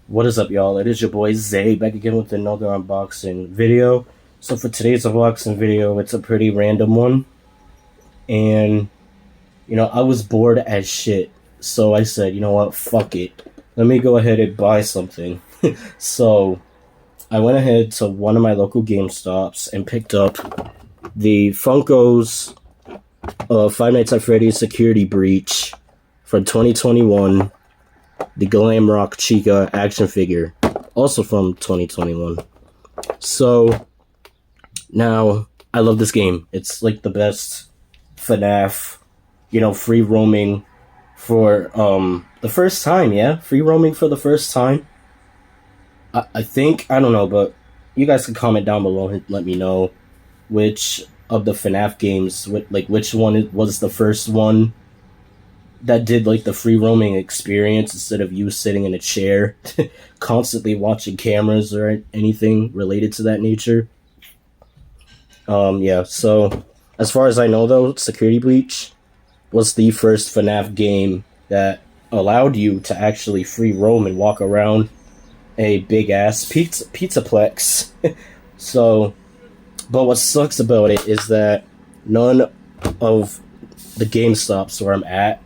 What is up, y'all? It is your boy Zay back again with another unboxing video. So for today's unboxing video, it's a pretty random one. And, I was bored as shit. So I said, you know what, fuck it. Let me go ahead and buy something. So I went ahead to one of my local GameStops and picked up the Funko's Five Nights at Freddy's Security Breach from 2021. The Glamrock Chica action figure, also from 2021. So, now, I love this game. It's like the best FNAF, free roaming for the first time, yeah? Free roaming for the first time. I think, I don't know, but you guys can comment down below and let me know which of the FNAF games, which one was the first one that did like the free roaming experience instead of you sitting in a chair constantly watching cameras or anything related to that nature. Yeah, so as far as I know though, Security Breach was the first FNAF game that allowed you to actually free roam and walk around a big ass pizzaplex. So, but what sucks about it is that none of the GameStops where I'm at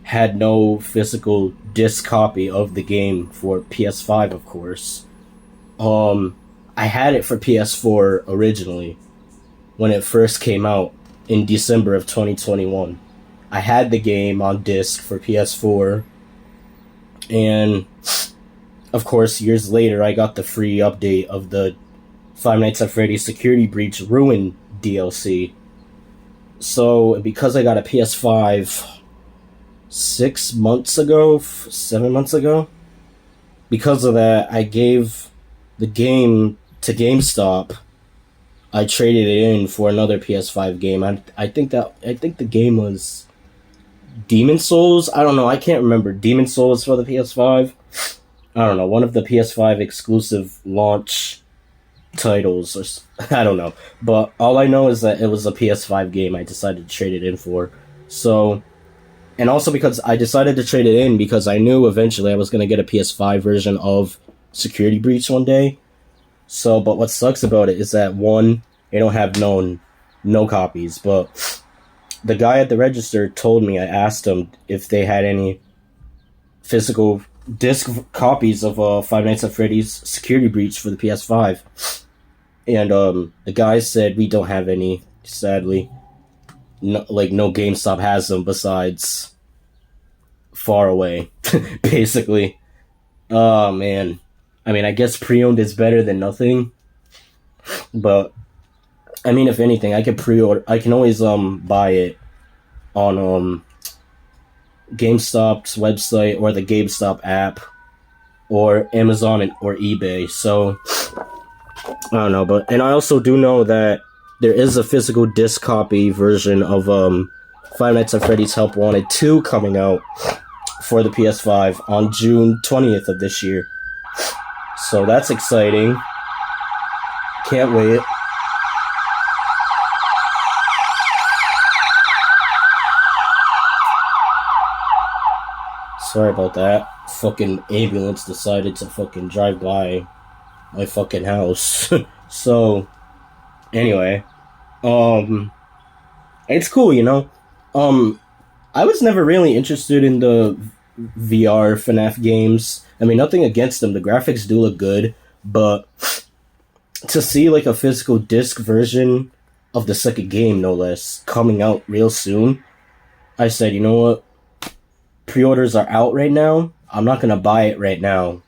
had no physical disc copy of the game for PS5, of course. I had it for PS4 originally when it first came out in December of 2021. I had the game on disc for PS4, and of course, years later, I got the free update of the Five Nights at Freddy's Security Breach Ruin DLC. So, because I got a PS5 7 months ago. Because of that, I gave the game to GameStop. I traded it in for another PS5 game. I think the game was Demon Souls. I don't know. I can't remember. Demon Souls for the PS5. I don't know. One of the PS5 exclusive launch titles, or I don't know. But all I know is that it was a PS5 game I decided to trade it in for. So. And also because I decided to trade it in because I knew eventually I was going to get a PS5 version of Security Breach one day. So, but what sucks about it is that, one, they don't have no copies. But the guy at the register told me, I asked him if they had any physical disc copies of Five Nights at Freddy's Security Breach for the PS5. And the guy said, we don't have any, sadly. No GameStop has them besides far away, basically. Oh man, I mean, I guess pre-owned is better than nothing, but I mean, if anything, I can always buy it on GameStop's website or the GameStop app or Amazon or eBay. So I don't know, and I also do know that there is a physical disc copy version of Five Nights at Freddy's Help Wanted 2 coming out for the PS5 on June 20th of this year. So that's exciting. Can't wait. Sorry about that. Fucking ambulance decided to fucking drive by my fucking house. So, anyway. It's cool, I was never really interested in the VR FNAF games. I mean, nothing against them. The graphics do look good, but to see like a physical disc version of the second game, no less, coming out real soon, I said, you know what? Pre-orders are out right now. I'm not gonna buy it right now.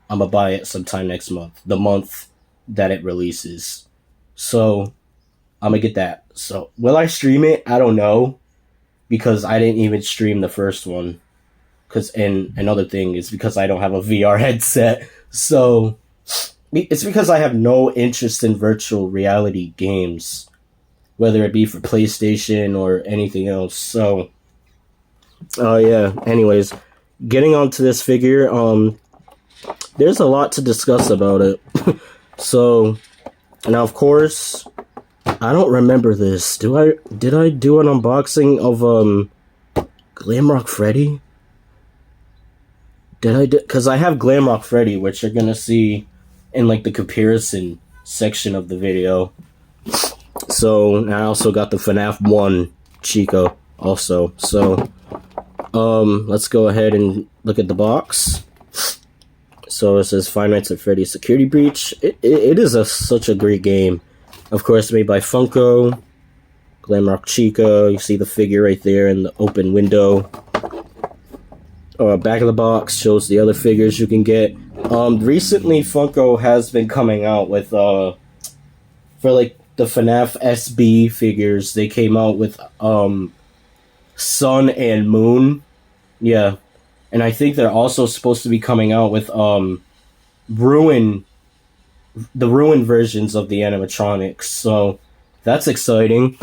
I'm gonna buy it sometime next month, the month that it releases. So I'm gonna get that. So, will I stream it? I don't know. Because I didn't even stream the first one. And another thing is because I don't have a VR headset. So, it's because I have no interest in virtual reality games. Whether it be for PlayStation or anything else. So, yeah. Anyways, getting onto this figure, there's a lot to discuss about it. So, now of course, I don't remember this. Did I do an unboxing of Glamrock Freddy? Did I? Because I have Glamrock Freddy, which you're gonna see in like the comparison section of the video. So I also got the FNAF 1 Chica also. So let's go ahead and look at the box. So it says Five Nights at Freddy's Security Breach. It is such a great game. Of course, made by Funko. Glamrock Chica. You see the figure right there in the open window. Back of the box shows the other figures you can get. Recently, Funko has been coming out with, for like the FNAF SB figures, they came out with, Sun and Moon. Yeah. And I think they're also supposed to be coming out with, the Ruin versions of the animatronics. So, that's exciting.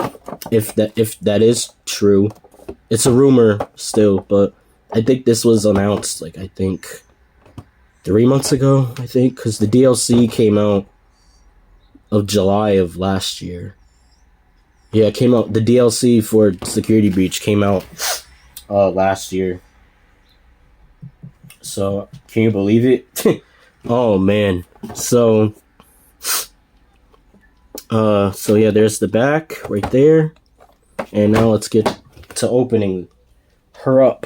If that is true. It's a rumor still, but I think this was announced, like, I think 3 months ago, I think, because the DLC came out of July of last year. Yeah, it came out, the DLC for Security Breach came out last year. So, can you believe it? Oh, man. So yeah, there's the back right there. And now let's get to opening her up.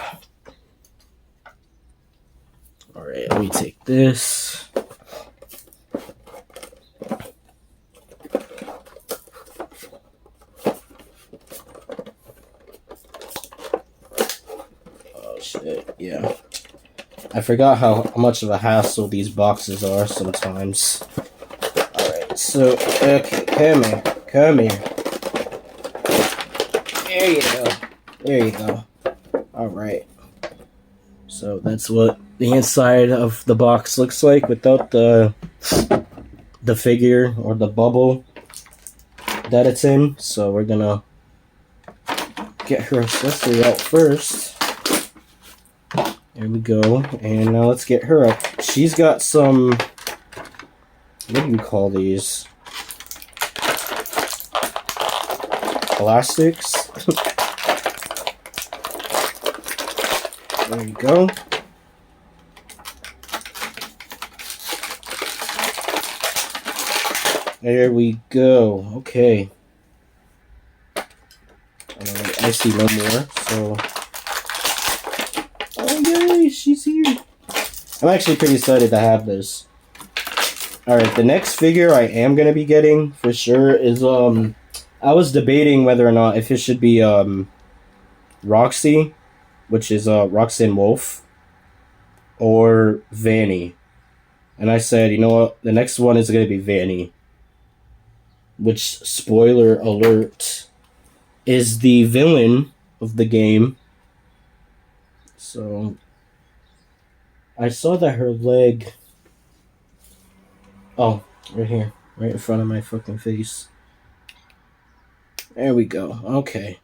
Alright, let me take this. Oh shit, yeah. I forgot how much of a hassle these boxes are sometimes. Alright, so, okay, come here. There you go. Alright. So that's what the inside of the box looks like without the figure or the bubble that it's in. So we're gonna get her accessory out first. There we go. And now let's get her up. She's got some, what do you call these? Elastics. There you go. There we go. Okay. I see no more, so... Oh, yay! She's here! I'm actually pretty excited to have this. Alright, the next figure I am gonna be getting, for sure, is, I was debating whether or not if it should be, Roxy, which is, Roxanne Wolf, or Vanny. And I said, you know what, the next one is gonna be Vanny. Which, spoiler alert, is the villain of the game. So, I saw that her leg... Oh, right here. Right in front of my fucking face. There we go. Okay.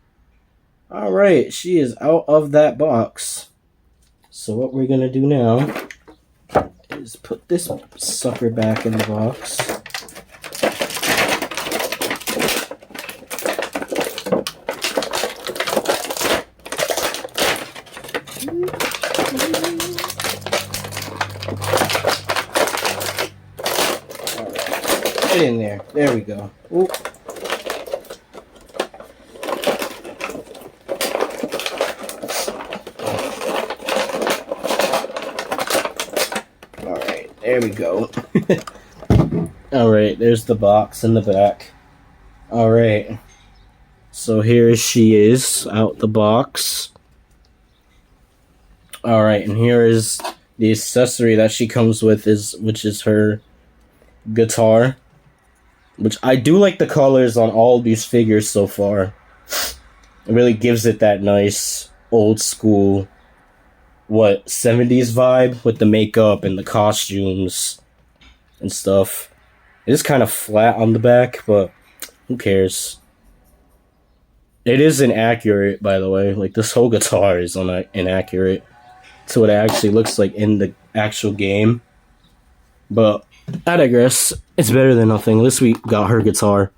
Alright, she is out of that box. So what we're gonna do now is put this sucker back in the box. Get in there. There we go. Ooh. Alright, there we go. Alright, there's the box in the back. Alright. So here she is, out the box. Alright, and here is the accessory that she comes with, which is her guitar. Which I do like the colors on all these figures so far. It really gives it that nice, old school, 70s vibe with the makeup and the costumes and stuff. It is kind of flat on the back, but who cares? It is inaccurate, by the way. Like, this whole guitar is inaccurate to what it actually looks like in the actual game. But I digress. It's better than nothing. At least we got her guitar.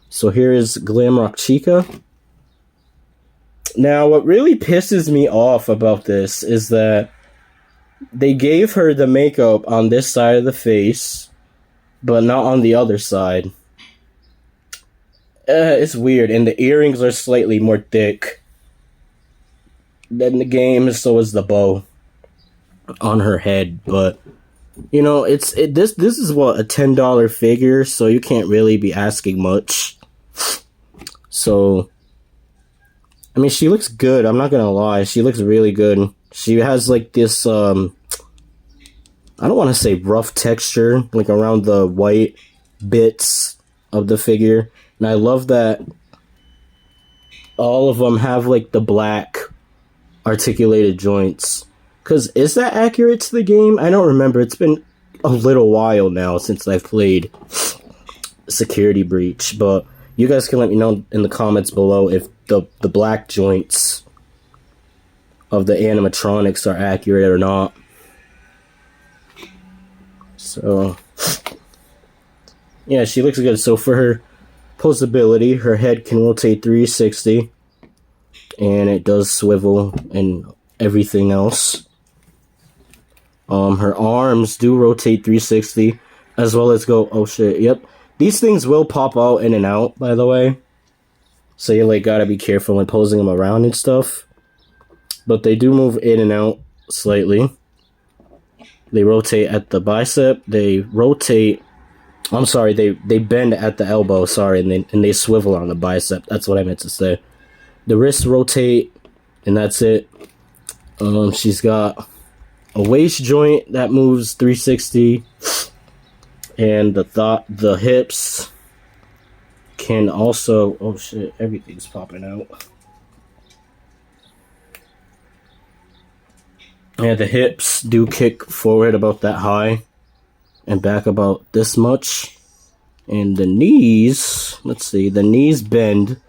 So here is Glamrock Chica. Now, what really pisses me off about this is that They gave her the makeup on this side of the face, but not on the other side. It's weird, and the earrings are slightly more thick than the game, so is the bow on her head. But you know, this is what, a $10 figure, so you can't really be asking much. So, I mean, she looks good. I'm not gonna lie, she looks really good. She has like this I don't want to say rough texture, like around the white bits of the figure. And I love that all of them have like the black articulated joints. Because is that accurate to the game? I don't remember. It's been a little while now since I've played Security Breach. But you guys can let me know in the comments below if the black joints of the animatronics are accurate or not. So, yeah, she looks good. So for her posability, her head can rotate 360, and it does swivel and everything else. Her arms do rotate 360, as well as go, oh shit, yep. These things will pop out in and out, by the way. So you like gotta be careful when posing them around and stuff. But they do move in and out slightly. They rotate at the bicep. They rotate. I'm sorry. They bend at the elbow. Sorry, and they swivel on the bicep. That's what I meant to say. The wrists rotate, and that's it. She's got a waist joint that moves 360, and the hips can also. Oh shit! Everything's popping out. Yeah, the hips do kick forward about that high and back about this much. And the knees, let's see, the knees bend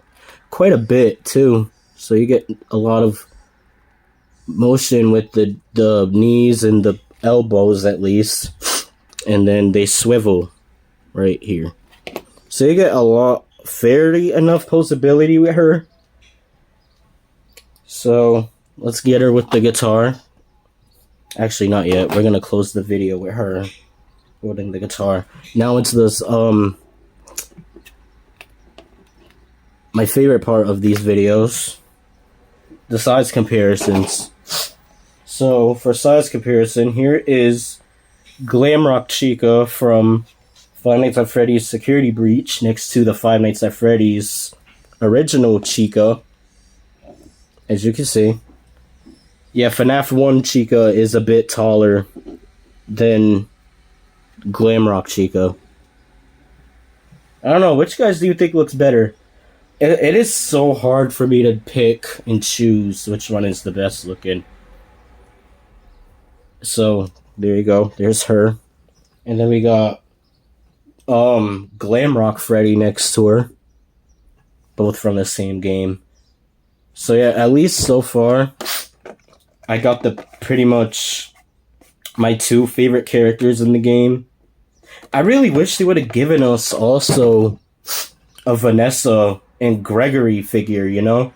quite a bit too. So you get a lot of motion with the knees and the elbows at least. And then they swivel right here. So you get a lot, fairly enough posability with her. So let's get her with the guitar. Actually, not yet. We're gonna close the video with her holding the guitar. Now it's this, my favorite part of these videos, the size comparisons. So, for size comparison, here is Glamrock Chica from Five Nights at Freddy's Security Breach next to the Five Nights at Freddy's original Chica, as you can see. Yeah, FNAF 1 Chica is a bit taller than Glamrock Chica. I don't know, which guys do you think looks better? It is so hard for me to pick and choose which one is the best looking. So, there you go. There's her. And then we got Glamrock Freddy next to her. Both from the same game. So yeah, at least so far, I got the pretty much my two favorite characters in the game. I really wish they would have given us also a Vanessa and Gregory figure, you know?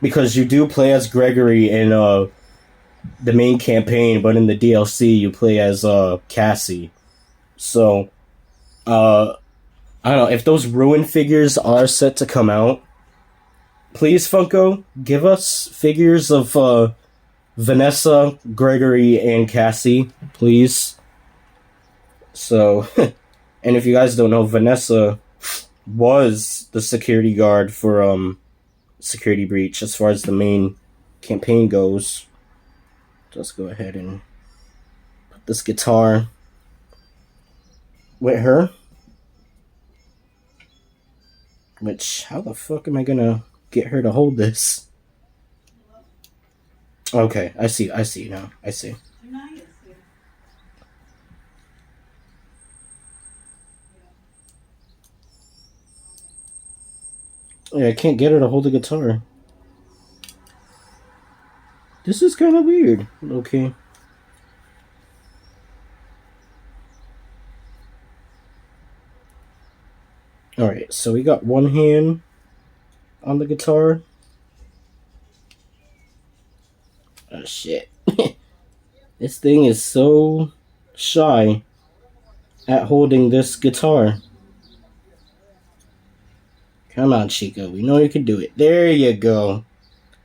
Because you do play as Gregory in the main campaign, but in the DLC you play as Cassie. So, I don't know, if those Ruin figures are set to come out, please, Funko, give us figures of Vanessa, Gregory, and Cassie, please. So, and if you guys don't know, Vanessa was the security guard for Security Breach as far as the main campaign goes. Let's go ahead and put this guitar with her. Which, how the fuck am I gonna get her to hold this? Okay, I see now. I see. Yeah, I can't get her to hold the guitar. This is kind of weird. Okay. Alright, so we got one hand on the guitar. Oh, shit. This thing is so shy at holding this guitar. Come on, Chica. We know you can do it. There you go.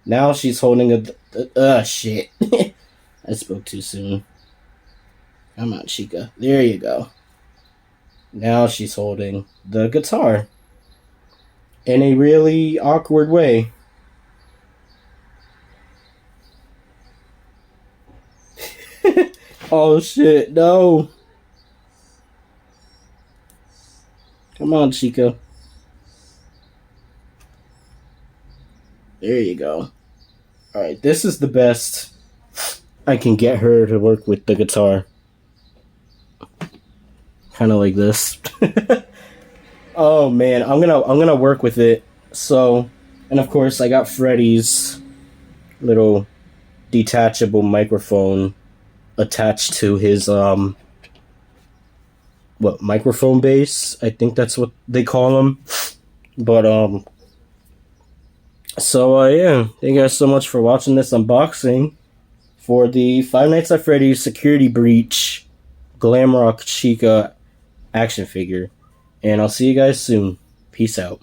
Now she's holding shit. I spoke too soon. Come on, Chica. There you go. Now she's holding the guitar. In a really awkward way. Oh shit, no. Come on, Chica. There you go. Alright, this is the best I can get her to work with the guitar. Kind of like this. Oh man, I'm gonna work with it. So, and of course I got Freddy's little detachable microphone attached to his microphone base. I think that's what they call them. But yeah, thank you guys so much for watching this unboxing for the Five Nights at Freddy's Security Breach Glamrock Chica action figure. And I'll see you guys soon. Peace out.